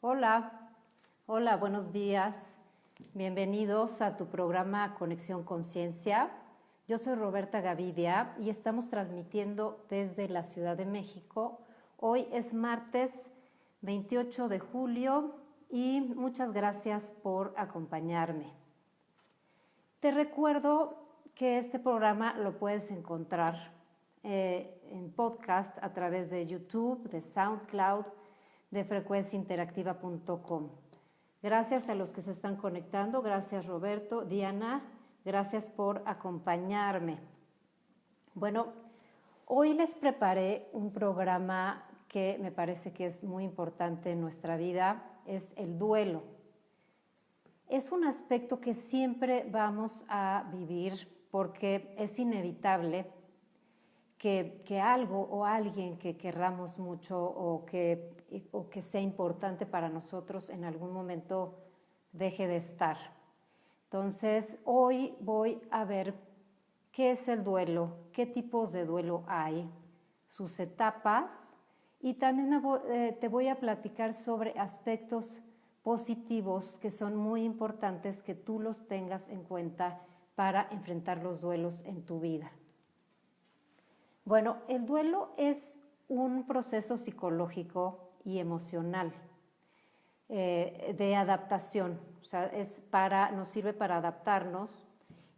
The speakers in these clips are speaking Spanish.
Hola, hola, buenos días. Bienvenidos a tu programa Conexión Conciencia. Yo soy Roberta Gavidia y estamos transmitiendo desde la Ciudad de México. Hoy es martes 28 de julio y muchas gracias por acompañarme. Te recuerdo que este programa lo puedes encontrar en podcast a través de YouTube, de SoundCloud, de frecuenciainteractiva.com. Gracias a los que se están conectando, gracias Roberto, Diana, gracias por acompañarme. Bueno, hoy les preparé un programa que me parece que es muy importante en nuestra vida, es el duelo. Es un aspecto que siempre vamos a vivir porque es inevitable que algo o alguien que querramos mucho o que sea importante para nosotros en algún momento deje de estar. Entonces, hoy voy a ver qué es el duelo, qué tipos de duelo hay, sus etapas y también te voy a platicar sobre aspectos positivos que son muy importantes que tú los tengas en cuenta para enfrentar los duelos en tu vida. Bueno, el duelo es un proceso psicológico y emocional de adaptación, o sea, nos sirve para adaptarnos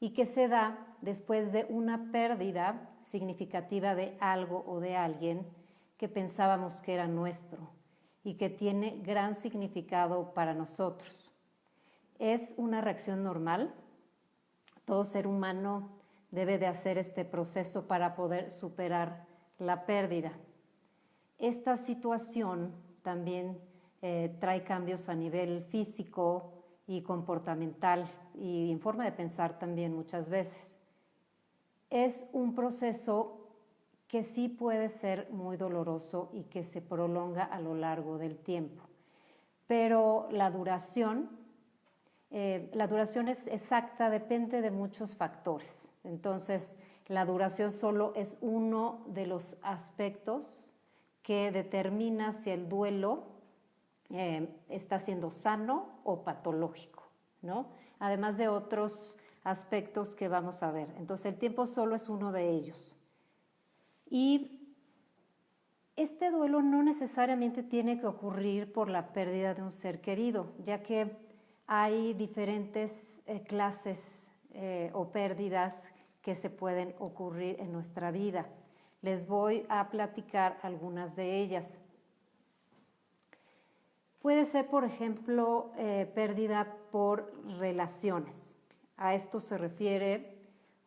y que se da después de una pérdida significativa de algo o de alguien que pensábamos que era nuestro y que tiene gran significado para nosotros. Es una reacción normal. Todo ser humano debe de hacer este proceso para poder superar la pérdida. Esta situación también trae cambios a nivel físico y comportamental y en forma de pensar también muchas veces. Es un proceso que sí puede ser muy doloroso y que se prolonga a lo largo del tiempo, pero la duración es exacta, depende de muchos factores. Entonces, la duración solo es uno de los aspectos que determina si el duelo está siendo sano o patológico, ¿no? Además de otros aspectos que vamos a ver. Entonces, el tiempo solo es uno de ellos. Y este duelo no necesariamente tiene que ocurrir por la pérdida de un ser querido, ya que hay diferentes clases o pérdidas que se pueden ocurrir en nuestra vida. Les voy a platicar algunas de ellas. Puede ser, por ejemplo, pérdida por relaciones. A esto se refiere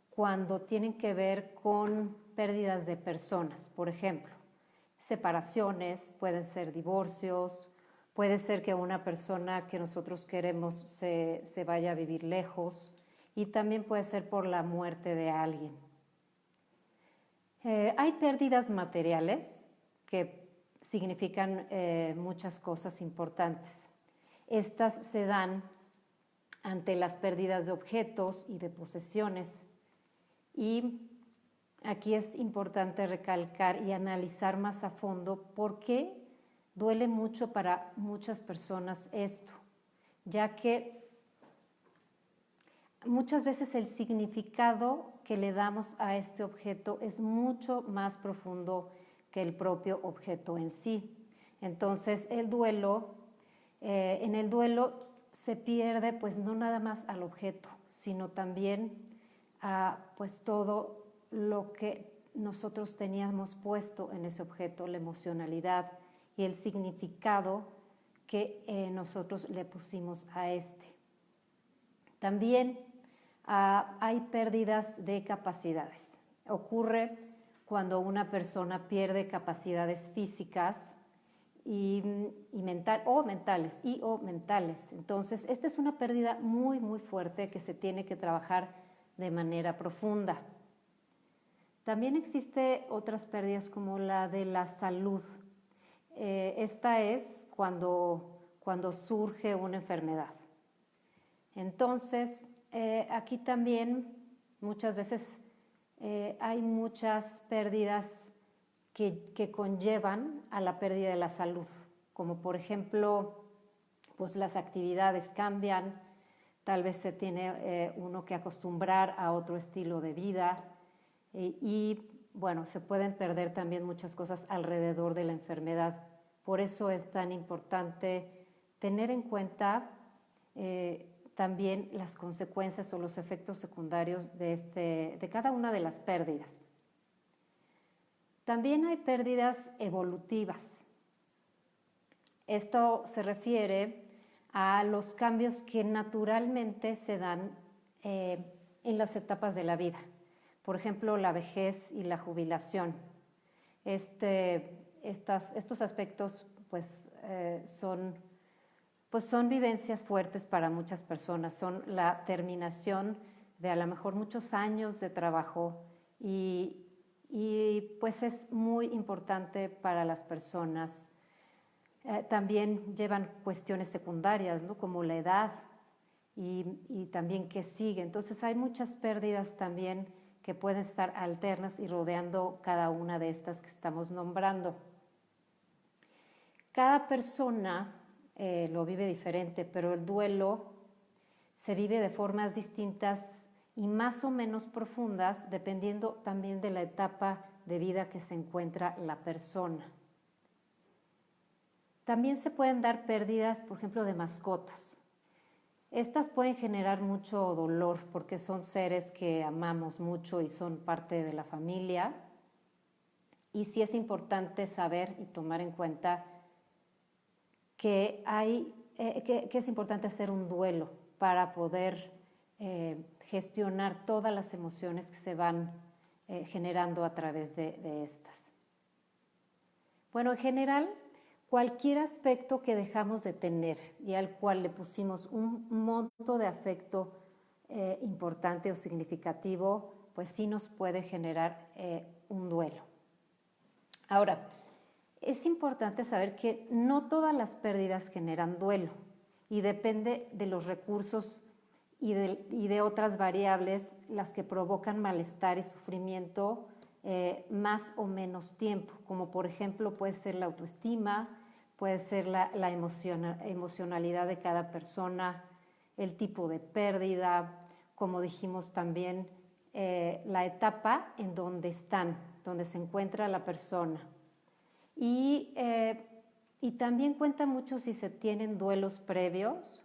cuando tienen que ver con pérdidas de personas, por ejemplo. Separaciones, pueden ser divorcios, puede ser que una persona que nosotros queremos se vaya a vivir lejos y también puede ser por la muerte de alguien. Hay pérdidas materiales que significan muchas cosas importantes. Estas se dan ante las pérdidas de objetos y de posesiones y aquí es importante recalcar y analizar más a fondo por qué duele mucho para muchas personas esto, ya que muchas veces el significado que le damos a este objeto es mucho más profundo que el propio objeto en sí. Entonces, en el duelo se pierde pues no nada más al objeto, sino también a pues todo lo que nosotros teníamos puesto en ese objeto, la emocionalidad y el significado que nosotros le pusimos a este. También hay pérdidas de capacidades. Ocurre cuando una persona pierde capacidades físicas mentales. Entonces, esta es una pérdida muy, muy fuerte que se tiene que trabajar de manera profunda. También existe otras pérdidas como la de la salud. Esta es cuando surge una enfermedad. Entonces, aquí también muchas veces hay muchas pérdidas que conllevan a la pérdida de la salud, como por ejemplo pues las actividades cambian, tal vez se tiene uno que acostumbrar a otro estilo de vida y bueno, se pueden perder también muchas cosas alrededor de la enfermedad. Por eso es tan importante tener en cuenta también las consecuencias o los efectos secundarios de cada una de las pérdidas. También hay pérdidas evolutivas. Esto se refiere a los cambios que naturalmente se dan en las etapas de la vida. Por ejemplo, la vejez y la jubilación. Estos aspectos son vivencias fuertes para muchas personas. Son la terminación de a lo mejor muchos años de trabajo y pues es muy importante para las personas. También llevan cuestiones secundarias, ¿no? Como la edad y también qué sigue. Entonces hay muchas pérdidas también que pueden estar alternas y rodeando cada una de estas que estamos nombrando. Cada persona lo vive diferente, pero el duelo se vive de formas distintas y más o menos profundas, dependiendo también de la etapa de vida que se encuentra la persona. También se pueden dar pérdidas, por ejemplo, de mascotas. Estas pueden generar mucho dolor porque son seres que amamos mucho y son parte de la familia. Y sí es importante saber y tomar en cuenta que es importante hacer un duelo para poder gestionar todas las emociones que se van generando a través de estas. Bueno, en general, cualquier aspecto que dejamos de tener y al cual le pusimos un monto de afecto importante o significativo, pues sí nos puede generar un duelo. Ahora, es importante saber que no todas las pérdidas generan duelo y depende de los recursos y de otras variables las que provocan malestar y sufrimiento más o menos tiempo, como por ejemplo puede ser la autoestima, puede ser la emocionalidad de cada persona, el tipo de pérdida, como dijimos también, la etapa en donde se encuentra la persona. Y también cuenta mucho si se tienen duelos previos,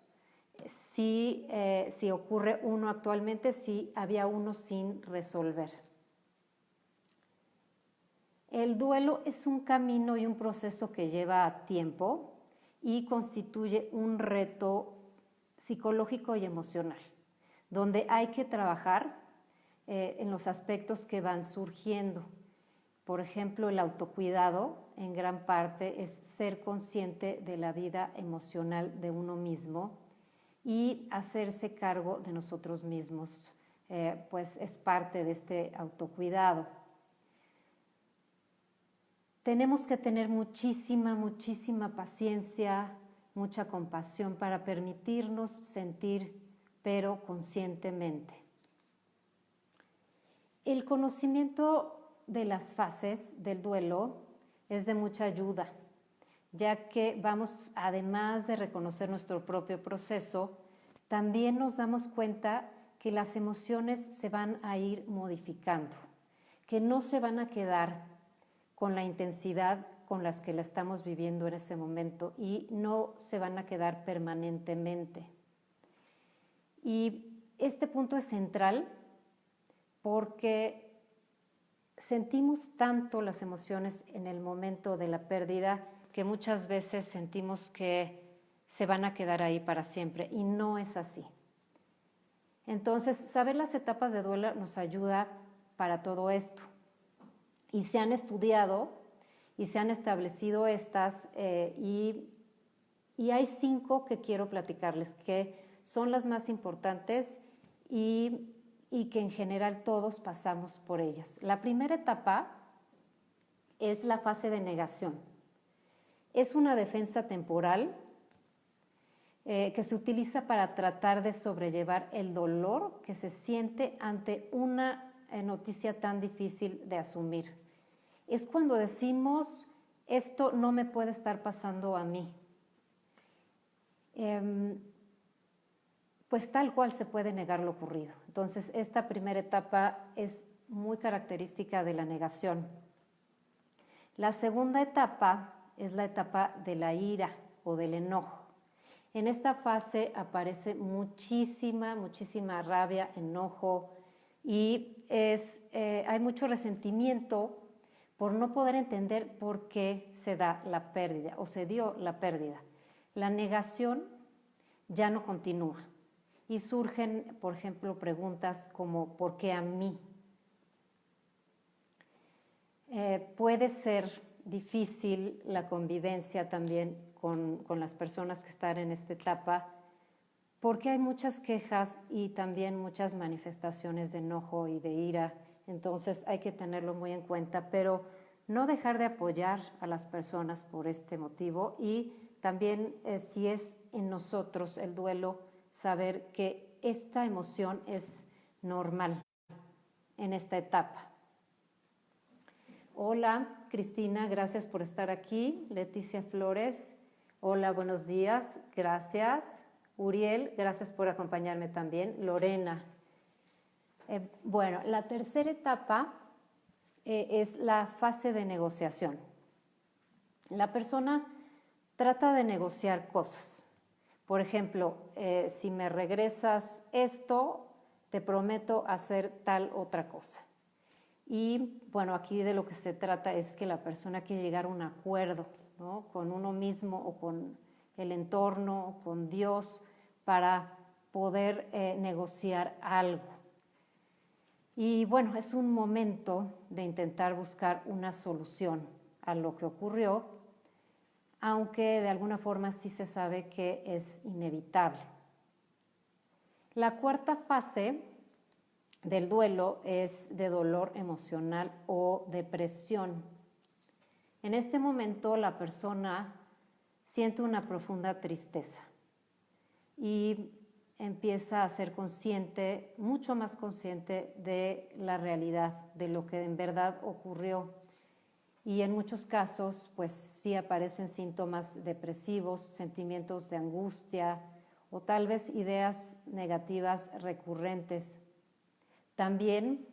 si ocurre uno actualmente, si había uno sin resolver. El duelo es un camino y un proceso que lleva tiempo y constituye un reto psicológico y emocional, donde hay que trabajar en los aspectos que van surgiendo. Por ejemplo, el autocuidado en gran parte es ser consciente de la vida emocional de uno mismo y hacerse cargo de nosotros mismos, pues es parte de este autocuidado. Tenemos que tener muchísima paciencia, mucha compasión para permitirnos sentir, pero conscientemente. El conocimiento de las fases del duelo es de mucha ayuda, ya que vamos, además de reconocer nuestro propio proceso, también nos damos cuenta que las emociones se van a ir modificando, que no se van a quedar con la intensidad con las que la estamos viviendo en ese momento y no se van a quedar permanentemente. Y este punto es central porque sentimos tanto las emociones en el momento de la pérdida que muchas veces sentimos que se van a quedar ahí para siempre y no es así. Entonces, saber las etapas de duelo nos ayuda para todo esto. Y se han estudiado y se han establecido estas y hay 5 que quiero platicarles que son las más importantes y que en general todos pasamos por ellas. La primera etapa es la fase de negación. Es una defensa temporal que se utiliza para tratar de sobrellevar el dolor que se siente ante una noticia tan difícil de asumir. Es cuando decimos, esto no me puede estar pasando a mí. pues tal cual se puede negar lo ocurrido. Entonces, esta primera etapa es muy característica de la negación. La segunda etapa es la etapa de la ira o del enojo. En esta fase aparece muchísima rabia, enojo y hay mucho resentimiento por no poder entender por qué se da la pérdida o se dio la pérdida. La negación ya no continúa y surgen, por ejemplo, preguntas como ¿por qué a mí? Puede ser difícil la convivencia también con las personas que están en esta etapa porque hay muchas quejas y también muchas manifestaciones de enojo y de ira, entonces hay que tenerlo muy en cuenta, pero no dejar de apoyar a las personas por este motivo y también si es en nosotros el duelo, saber que esta emoción es normal en esta etapa. Hola, Cristina, gracias por estar aquí. Leticia Flores, hola, buenos días, gracias. Uriel, gracias por acompañarme también. Lorena. Bueno, la tercera etapa es la fase de negociación. La persona trata de negociar cosas. Por ejemplo, si me regresas esto, te prometo hacer tal otra cosa. Y bueno, aquí de lo que se trata es que la persona quiere llegar a un acuerdo, ¿no? Con uno mismo o con el entorno, o con Dios, para poder negociar algo. Y bueno, es un momento de intentar buscar una solución a lo que ocurrió, aunque de alguna forma sí se sabe que es inevitable. La cuarta fase del duelo es de dolor emocional o depresión. En este momento la persona siente una profunda tristeza y empieza a ser consciente, mucho más consciente de la realidad, de lo que en verdad ocurrió. Y en muchos casos, pues sí aparecen síntomas depresivos, sentimientos de angustia o tal vez ideas negativas recurrentes. También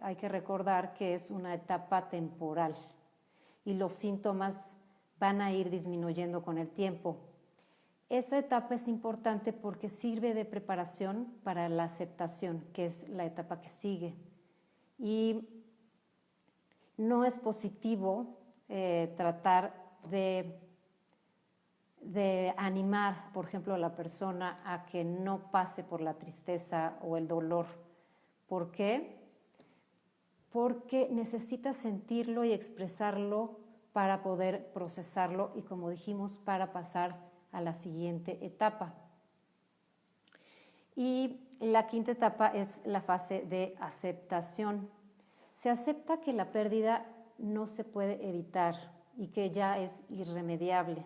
hay que recordar que es una etapa temporal y los síntomas van a ir disminuyendo con el tiempo. Esta etapa es importante porque sirve de preparación para la aceptación, que es la etapa que sigue. Y no es positivo tratar de animar, por ejemplo, a la persona a que no pase por la tristeza o el dolor. ¿Por qué? Porque necesita sentirlo y expresarlo para poder procesarlo y, como dijimos, para pasar a la siguiente etapa. Y la quinta etapa es la fase de aceptación. Se acepta que la pérdida no se puede evitar y que ya es irremediable.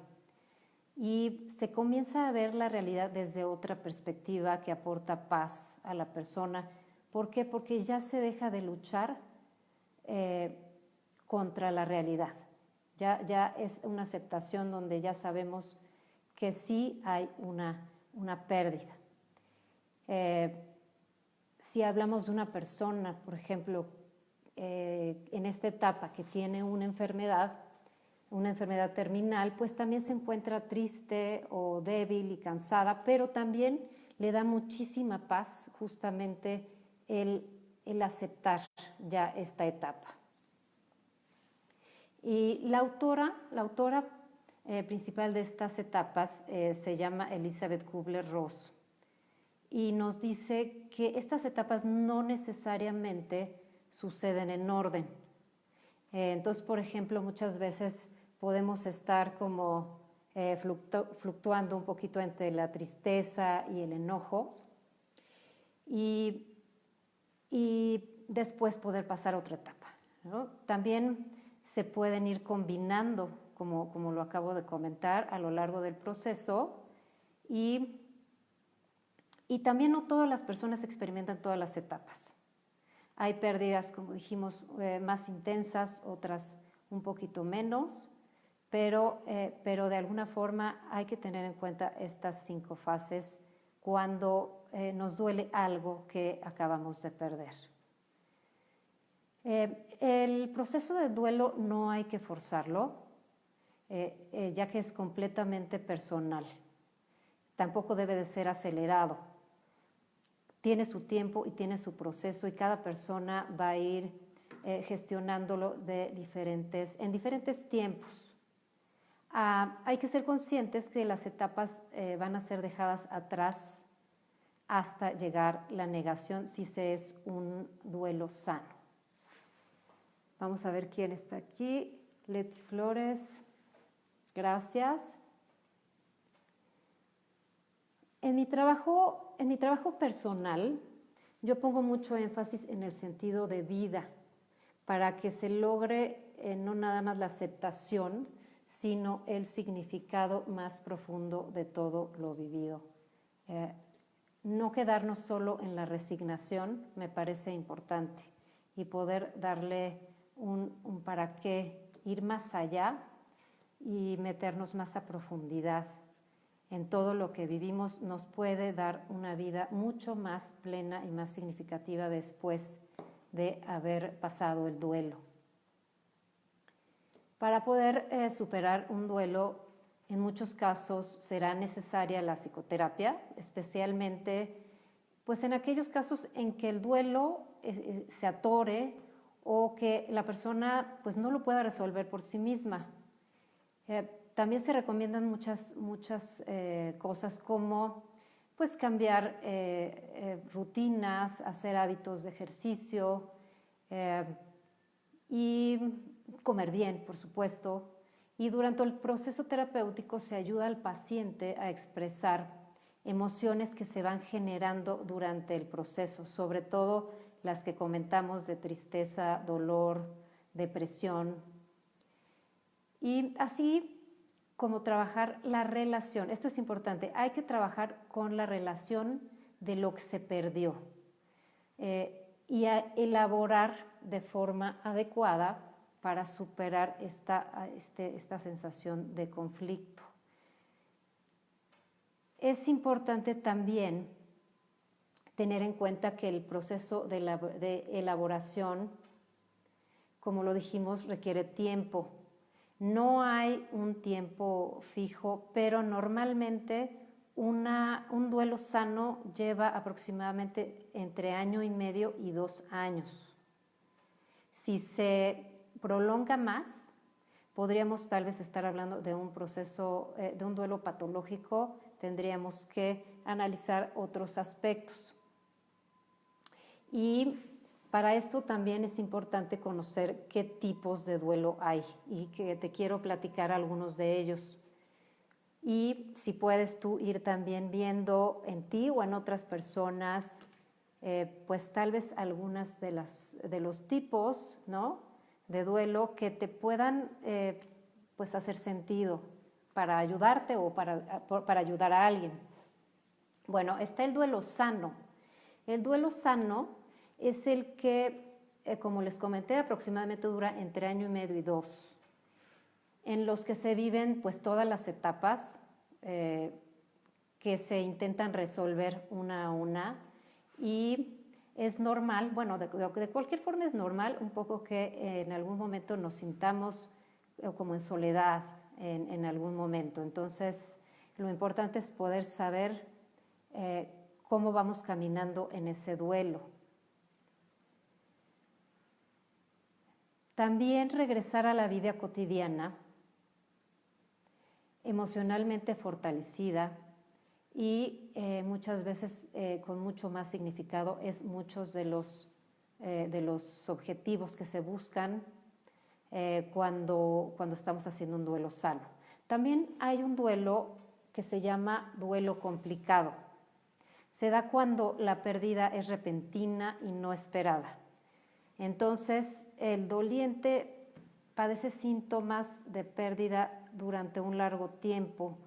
Y se comienza a ver la realidad desde otra perspectiva que aporta paz a la persona. ¿Por qué? Porque ya se deja de luchar contra la realidad. Ya es una aceptación donde ya sabemos que sí hay una pérdida. Si hablamos de una persona, por ejemplo, en esta etapa que tiene una enfermedad terminal, pues también se encuentra triste o débil y cansada, pero también le da muchísima paz justamente el aceptar ya esta etapa. Y la autora principal de estas etapas se llama Elizabeth Kubler-Ross y nos dice que estas etapas no necesariamente suceden en orden. Entonces, por ejemplo, muchas veces podemos estar como fluctuando un poquito entre la tristeza y el enojo y después poder pasar a otra etapa, ¿no? También se pueden ir combinando, como lo acabo de comentar, a lo largo del proceso y también no todas las personas experimentan todas las etapas. Hay pérdidas, como dijimos, más intensas, otras un poquito menos, pero de alguna forma hay que tener en cuenta estas 5 fases cuando nos duele algo que acabamos de perder. El proceso de duelo no hay que forzarlo, ya que es completamente personal. Tampoco debe de ser acelerado. Tiene su tiempo y tiene su proceso y cada persona va a ir gestionándolo en diferentes tiempos. Hay que ser conscientes que las etapas van a ser dejadas atrás hasta llegar la negación si se es un duelo sano. Vamos a ver quién está aquí. Leti Flores, gracias. En mi trabajo personal, yo pongo mucho énfasis en el sentido de vida para que se logre no nada más la aceptación, sino el significado más profundo de todo lo vivido. No quedarnos solo en la resignación me parece importante y poder darle un para qué, ir más allá y meternos más a profundidad en todo lo que vivimos nos puede dar una vida mucho más plena y más significativa después de haber pasado el duelo. Para poder superar un duelo, en muchos casos será necesaria la psicoterapia, especialmente pues en aquellos casos en que el duelo se atore o que la persona pues no lo pueda resolver por sí misma. También se recomiendan muchas cosas como pues cambiar rutinas, hacer hábitos de ejercicio y comer bien, por supuesto. Y durante el proceso terapéutico se ayuda al paciente a expresar emociones que se van generando durante el proceso, sobre todo las que comentamos de tristeza, dolor, depresión. Y así como trabajar la relación, esto es importante, hay que trabajar con la relación de lo que se perdió y a elaborar de forma adecuada para superar esta sensación de conflicto. Es importante también tener en cuenta que el proceso de elaboración, como lo dijimos, requiere tiempo. No hay un tiempo fijo, pero normalmente un duelo sano lleva aproximadamente entre 1.5 años y 2 años. Si se prolonga más, podríamos tal vez estar hablando de un proceso, de un duelo patológico, tendríamos que analizar otros aspectos. Y para esto también es importante conocer qué tipos de duelo hay y que te quiero platicar algunos de ellos. Y si puedes tú ir también viendo en ti o en otras personas, pues tal vez algunas de los tipos, ¿no?, de duelo que te puedan pues hacer sentido para ayudarte o para ayudar a alguien. Bueno, está el duelo sano. El duelo sano es el que, como les comenté, aproximadamente dura entre 1.5 años y 2, en los que se viven pues todas las etapas que se intentan resolver una a una y es normal, bueno, de cualquier forma es normal un poco que en algún momento nos sintamos como en soledad en algún momento. Entonces, lo importante es poder saber cómo vamos caminando en ese duelo. También regresar a la vida cotidiana, emocionalmente fortalecida y muchas veces con mucho más significado es muchos de los objetivos que se buscan cuando estamos haciendo un duelo sano. También hay un duelo que se llama duelo complicado. Se da cuando la pérdida es repentina y no esperada. Entonces, el doliente padece síntomas de pérdida durante un largo tiempo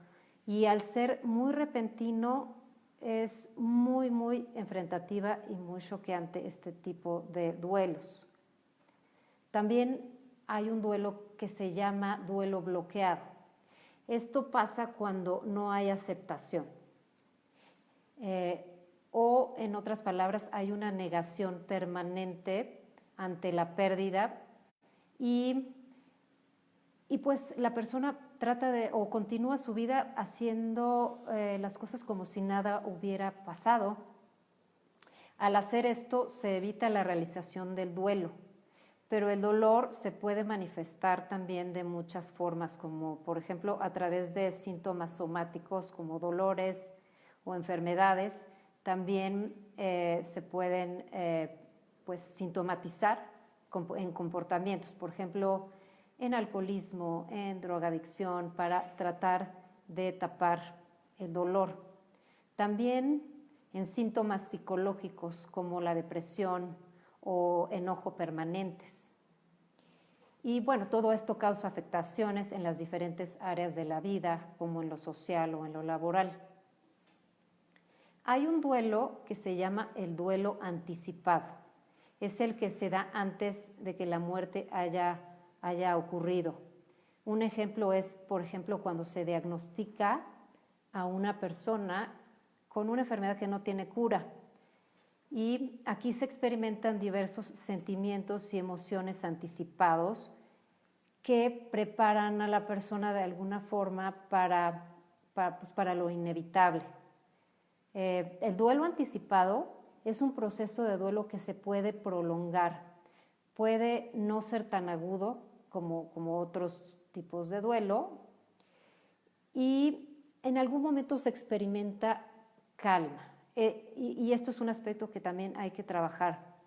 y al ser muy repentino es muy enfrentativa y muy choqueante este tipo de duelos. También hay un duelo que se llama duelo bloqueado. Esto pasa cuando no hay aceptación. O, en otras palabras, hay una negación permanente ante la pérdida y pues la persona trata de o continúa su vida haciendo las cosas como si nada hubiera pasado. Al hacer esto se evita la realización del duelo, pero el dolor se puede manifestar también de muchas formas, como por ejemplo a través de síntomas somáticos como dolores o enfermedades. También se pueden pues sintomatizar en comportamientos, por ejemplo, en alcoholismo, en drogadicción, para tratar de tapar el dolor. También en síntomas psicológicos como la depresión o enojo permanentes. Y bueno, todo esto causa afectaciones en las diferentes áreas de la vida, como en lo social o en lo laboral. Hay un duelo que se llama el duelo anticipado. Es el que se da antes de que la muerte haya ocurrido. Un ejemplo es, por ejemplo, cuando se diagnostica a una persona con una enfermedad que no tiene cura. Y aquí se experimentan diversos sentimientos y emociones anticipados que preparan a la persona de alguna forma para lo inevitable. El duelo anticipado es un proceso de duelo que se puede prolongar. Puede no ser tan agudo como otros tipos de duelo y en algún momento se experimenta calma. Y esto es un aspecto que también hay que trabajar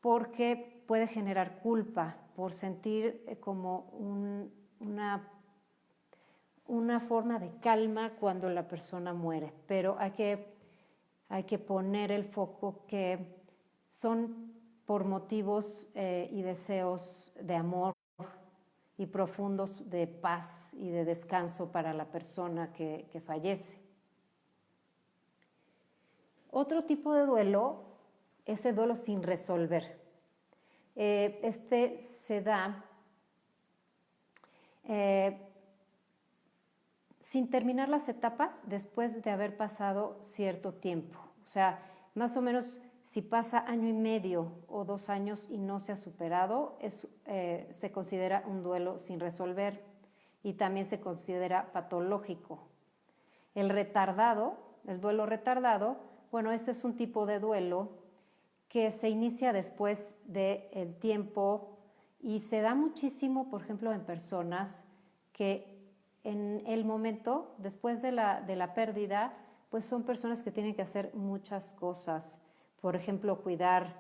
porque puede generar culpa por sentir como una forma de calma cuando la persona muere, pero hay que poner el foco que son por motivos y deseos de amor y profundos de paz y de descanso para la persona que fallece. Otro tipo de duelo es el duelo sin resolver. Este se da sin terminar las etapas después de haber pasado cierto tiempo. O sea, más o menos si pasa año y medio o 2 años y no se ha superado, se considera un duelo sin resolver y también se considera patológico. El duelo retardado, bueno, este es un tipo de duelo que se inicia después del tiempo y se da muchísimo, por ejemplo, en personas que en el momento, después de la pérdida, pues son personas que tienen que hacer muchas cosas. Por ejemplo, cuidar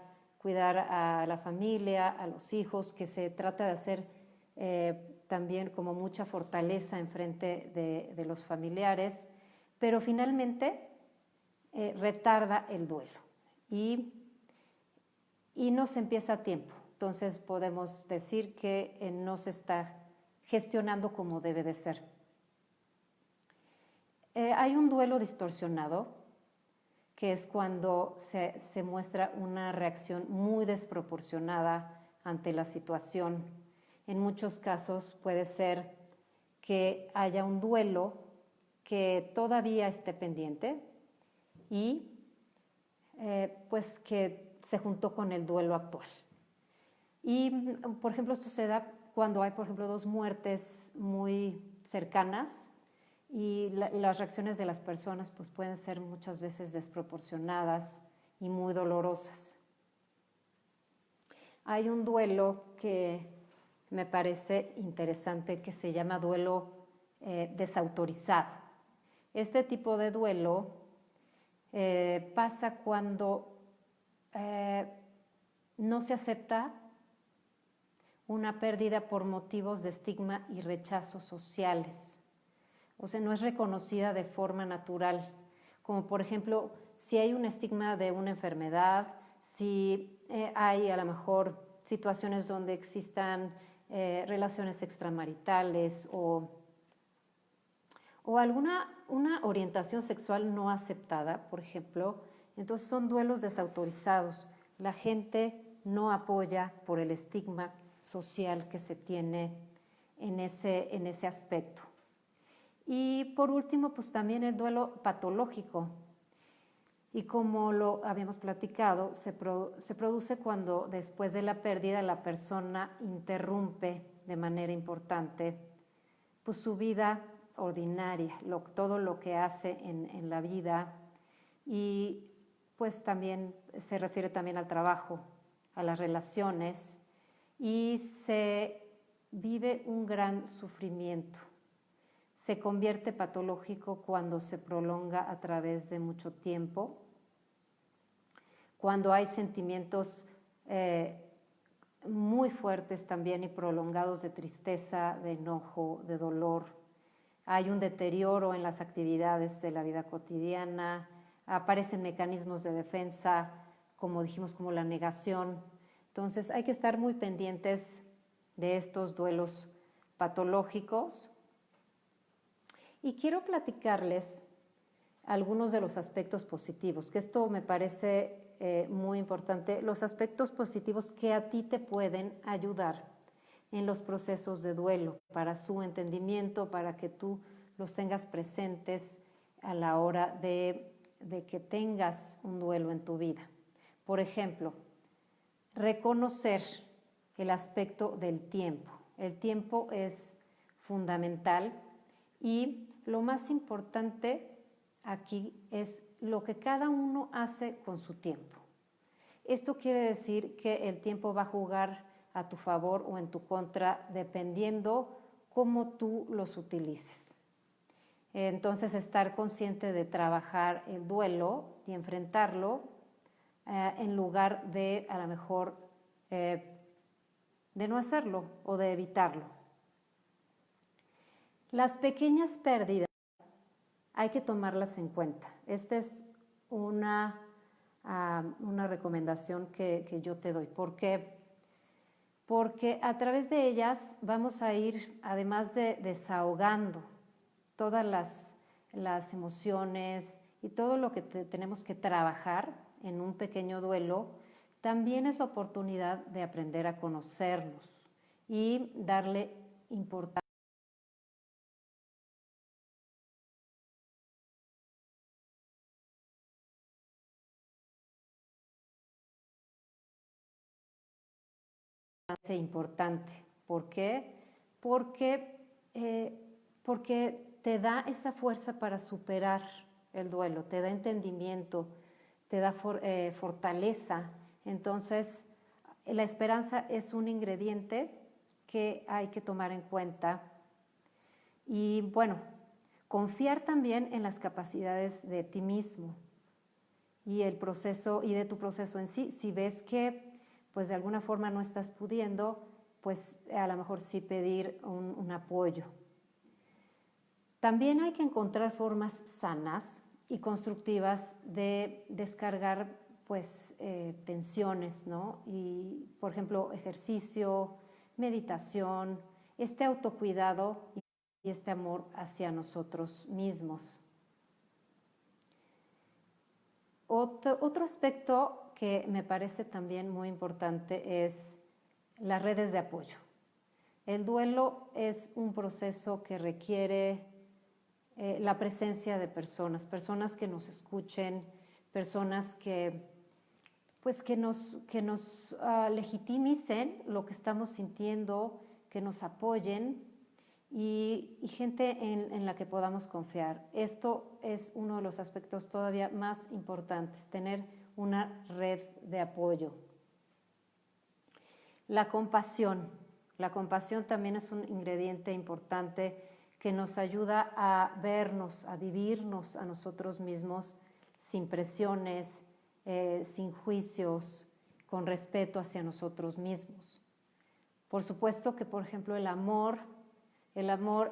a la familia, a los hijos, que se trata de hacer también como mucha fortaleza enfrente de los familiares, pero finalmente retarda el duelo y no se empieza a tiempo. Entonces podemos decir que no se está gestionando como debe de ser. Hay un duelo distorsionado, que es cuando se muestra una reacción muy desproporcionada ante la situación. En muchos casos puede ser que haya un duelo que todavía esté pendiente y pues que se juntó con el duelo actual. Y, por ejemplo, esto se da cuando hay, por ejemplo, 2 muertes muy cercanas y las reacciones de las personas pues, pueden ser muchas veces desproporcionadas y muy dolorosas. Hay un duelo que me parece interesante que se llama duelo desautorizado. Este tipo de duelo pasa cuando no se acepta una pérdida por motivos de estigma y rechazo sociales. O sea, no es reconocida de forma natural, como por ejemplo, si hay un estigma de una enfermedad, si hay a lo mejor situaciones donde existan relaciones extramaritales o una orientación sexual no aceptada, por ejemplo, entonces son duelos desautorizados. La gente no apoya por el estigma social que se tiene en ese aspecto. Y por último, pues también el duelo patológico. Y como lo habíamos platicado, se produce cuando después de la pérdida la persona interrumpe de manera importante pues, su vida ordinaria, todo lo que hace en la vida, y pues también se refiere también al trabajo, a las relaciones, y se vive un gran sufrimiento. Se convierte patológico cuando se prolonga a través de mucho tiempo, cuando hay sentimientos muy fuertes también y prolongados de tristeza, de enojo, de dolor. Hay un deterioro en las actividades de la vida cotidiana, aparecen mecanismos de defensa, como dijimos, como la negación. Entonces hay que estar muy pendientes de estos duelos patológicos. Y quiero platicarles algunos de los aspectos positivos, que esto me parece muy importante, los aspectos positivos que a ti te pueden ayudar en los procesos de duelo, para su entendimiento, para que tú los tengas presentes a la hora de que tengas un duelo en tu vida. Por ejemplo, reconocer el aspecto del tiempo. El tiempo es fundamental y lo más importante aquí es lo que cada uno hace con su tiempo. Esto quiere decir que el tiempo va a jugar a tu favor o en tu contra dependiendo cómo tú los utilices. Entonces, estar consciente de trabajar el duelo y enfrentarlo en lugar de, a lo mejor, de no hacerlo o de evitarlo. Las pequeñas pérdidas hay que tomarlas en cuenta. Esta es una recomendación que yo te doy. ¿Por qué? Porque a través de ellas vamos a ir, además de desahogando todas las emociones y todo lo que tenemos que trabajar en un pequeño duelo, también es la oportunidad de aprender a conocernos y darle importancia importante. ¿Por qué? Porque te da esa fuerza para superar el duelo, te da entendimiento, te da fortaleza. Entonces, la esperanza es un ingrediente que hay que tomar en cuenta. Y bueno, confiar también en las capacidades de ti mismo y el proceso y de tu proceso en sí. Si ves que pues de alguna forma no estás pudiendo, pues a lo mejor sí pedir un apoyo. También hay que encontrar formas sanas y constructivas de descargar pues tensiones, ¿no? Y por ejemplo ejercicio, meditación, este autocuidado y este amor hacia nosotros mismos. Otro aspecto que me parece también muy importante es las redes de apoyo. El duelo es un proceso que requiere la presencia de personas que nos escuchen, personas que nos legitimicen lo que estamos sintiendo, que nos apoyen y gente en la que podamos confiar. Esto es uno de los aspectos todavía más importantes, tener una red de apoyo. La compasión también es un ingrediente importante que nos ayuda a vernos, a vivirnos a nosotros mismos sin presiones, sin juicios, con respeto hacia nosotros mismos. Por supuesto que, por ejemplo, el amor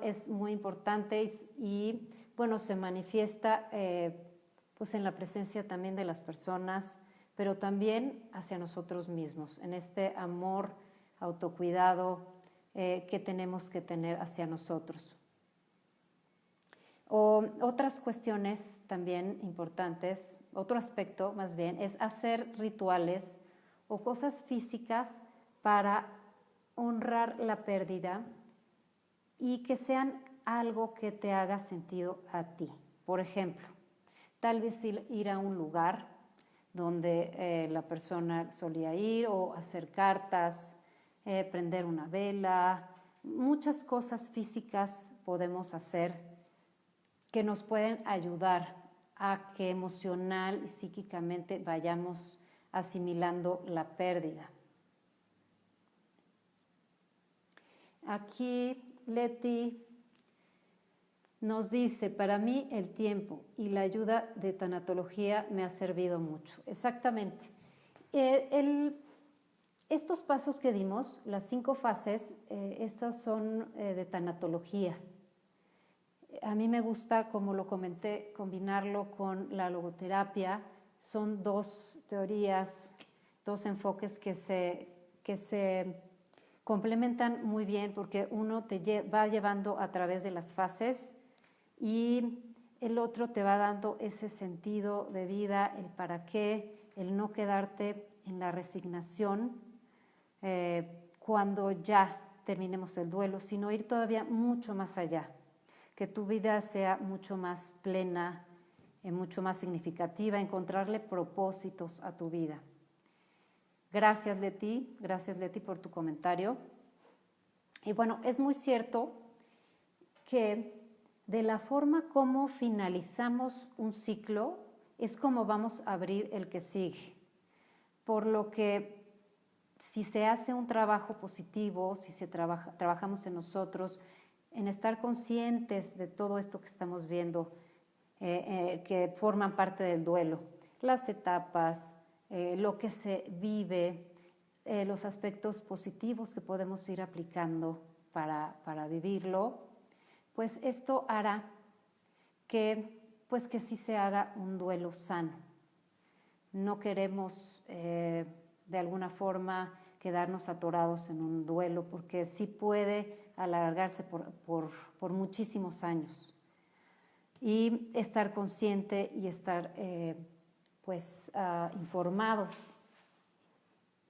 es muy importante y bueno, se manifiesta pues en la presencia también de las personas, pero también hacia nosotros mismos, en este amor, autocuidado que tenemos que tener hacia nosotros. Otras cuestiones también importantes, otro aspecto más bien, es hacer rituales o cosas físicas para honrar la pérdida y que sean algo que te haga sentido a ti. Por ejemplo, tal vez ir a un lugar donde la persona solía ir, o hacer cartas, prender una vela. Muchas cosas físicas podemos hacer que nos pueden ayudar a que emocional y psíquicamente vayamos asimilando la pérdida. Aquí Leti nos dice: para mí el tiempo y la ayuda de tanatología me ha servido mucho. Exactamente. Estos pasos que dimos, las 5 fases, estas son de tanatología. A mí me gusta, como lo comenté, combinarlo con la logoterapia. Son 2 teorías, 2 enfoques que se complementan muy bien, porque uno te va llevando a través de las fases y el otro te va dando ese sentido de vida, el para qué, el no quedarte en la resignación cuando ya terminemos el duelo, sino ir todavía mucho más allá, que tu vida sea mucho más plena, mucho más significativa, encontrarle propósitos a tu vida. Gracias Leti por tu comentario. Y bueno, es muy cierto que de la forma como finalizamos un ciclo es como vamos a abrir el que sigue. Por lo que si se hace un trabajo positivo, si trabajamos en nosotros, en estar conscientes de todo esto que estamos viendo, que forman parte del duelo, las etapas, lo que se vive, los aspectos positivos que podemos ir aplicando para vivirlo, pues esto hará que sí se haga un duelo sano. No queremos de alguna forma quedarnos atorados en un duelo, porque sí puede alargarse por muchísimos años. Y estar consciente y estar informados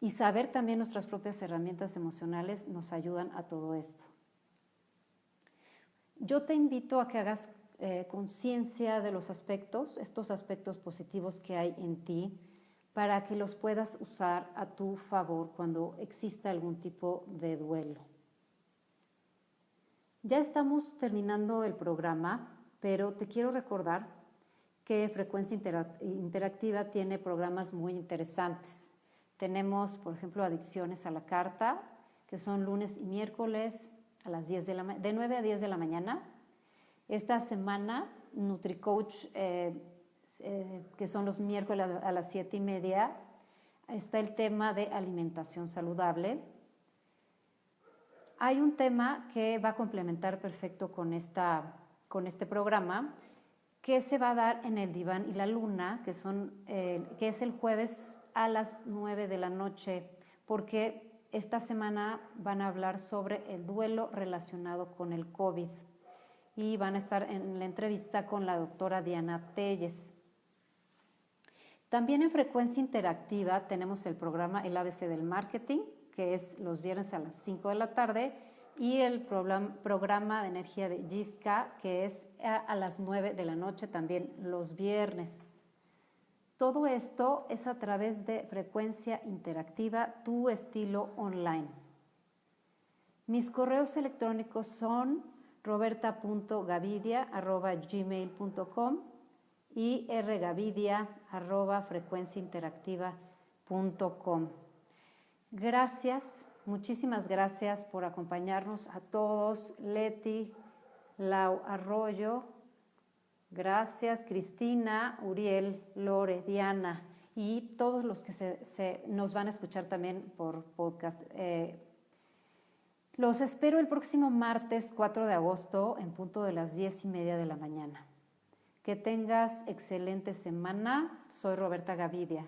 y saber también nuestras propias herramientas emocionales nos ayudan a todo esto. Yo te invito a que hagas conciencia de los aspectos, estos aspectos positivos que hay en ti, para que los puedas usar a tu favor cuando exista algún tipo de duelo. Ya estamos terminando el programa, pero te quiero recordar que Frecuencia Interactiva tiene programas muy interesantes. Tenemos, por ejemplo, Adicciones a la Carta, que son lunes y miércoles a las 9 a 10 de la mañana. Esta semana, NutriCoach, que son los miércoles a las 7:30, está el tema de alimentación saludable. Hay un tema que va a complementar perfecto con este programa, que se va a dar en el Diván y la Luna, que es el jueves a las 9 de la noche, porque esta semana van a hablar sobre el duelo relacionado con el COVID y van a estar en la entrevista con la doctora Diana Telles. También en Frecuencia Interactiva tenemos el programa El ABC del Marketing, que es los viernes a las 5 de la tarde, y el programa de energía de Yiska, que es a las 9 de la noche, también los viernes. Todo esto es a través de Frecuencia Interactiva, tu estilo online. Mis correos electrónicos son roberta.gavidia@gmail.com y rgavidia@frecuenciainteractiva.com. Gracias, muchísimas gracias por acompañarnos a todos. Leti, Lau Arroyo, gracias, Cristina, Uriel, Lore, Diana y todos los que nos van a escuchar también por podcast. Los espero el próximo martes 4 de agosto en punto de las 10:30 de la mañana. Que tengas excelente semana. Soy Roberta Gavidia.